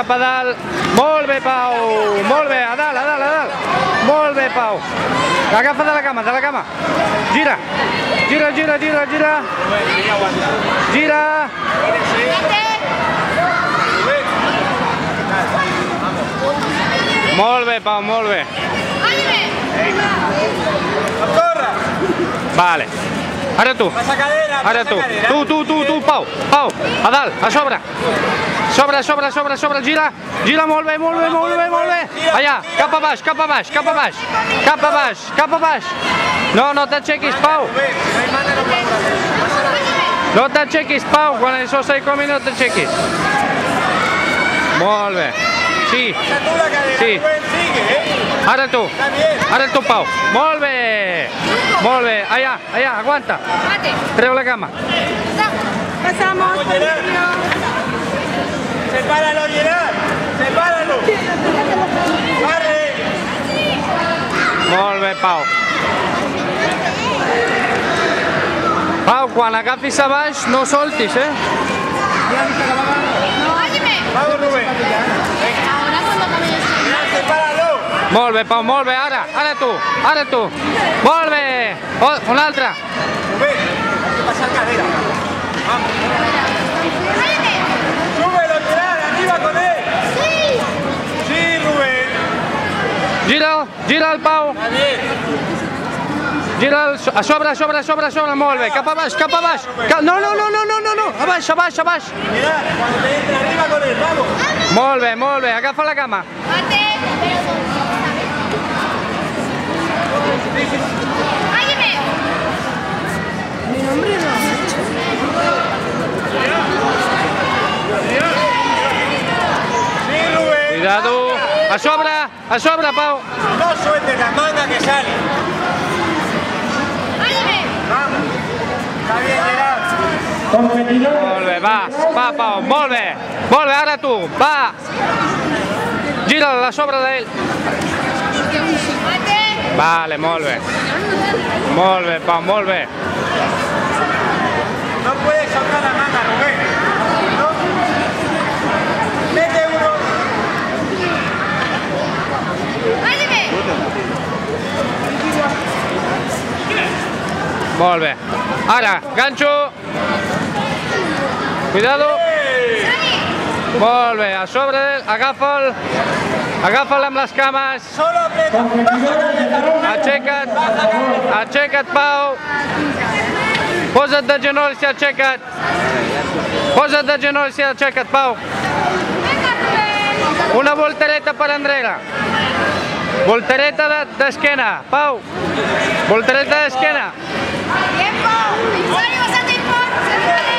cap a dalt. Molt bé, Pau. Molt bé, a dalt, a dalt, a dalt. Molt bé, Pau. Agafa de la cama, de la cama. Gira. Gira, gira, gira, gira. Gira. Molt bé, Pau, molt bé. Vale. Ara tu. Ara tu. Tu, Pau. Pau, a dalt, a sobre. Sobre, sobre, sobre, sobre, gira. Gira molt bé, molt bé, molt bé, molt bé. Allà, cap a baix, cap a baix, cap a baix. Cap a baix, cap a baix. No, no t'aixequis, Pau. No t'aixequis, Pau. Quan això s'acomi no t'aixequis. Molt bé. Sí. Sí. Ara tu, Pau. Molt bé. Molt bé. Allà, allà, aguanta. Treu la cama. Pasamos. Sepáralo, Gerard. Sepáralo. Barre. Molt bé, Pau. Pau, quan agafis a baix, no soltis, eh? Vamos, Rubén. Sepáralo. Molt bé, Pau, molt bé. Ara tu, ara tu. Molt bé. Oh, un altre. Rubén, hay que pasar cadera. Vamos. Súbelo, Gerard, arriba con él. Sí, Rubén. Gira el Pau. Está bien. Gira a sobre, a sobre, a sobre, a sobre. Molt bé. Cap a baix, cap a baix. No, no, no, no, no, no, no. A baix, a baix, a baix. Gerard, cuando te entre arriba con él, vamos. Molt bé, molt bé. Agafa la cama. Sí, Rubén. Cuidado. A sobre, Pau. No sueltes la manga que sale. Vamos. Está bien, Gerard. Molt bé, va, Pau. Molt bé. Molt bé, ara tu. Va. Gira'l a sobre d'ell. Vale, molt bé. Molt bé, Pau, molt bé. No puedes soltar la manga, Rubén. ¿No? Mete uno. Molt bé. Ara, ganxo. Cuidado. Molt bé, a sobre d'ell. Agafa'l amb les cames. Solo aprieta. Baja caleta, Rubén. Aixeca't, Pau. Posa't de genolls i aixeca't. Posa't de genolls i aixeca't, Pau. Una voltereta per enrere. Voltereta d'esquena, Pau. Voltereta d'esquena. Tiempo. Bastante tiempo.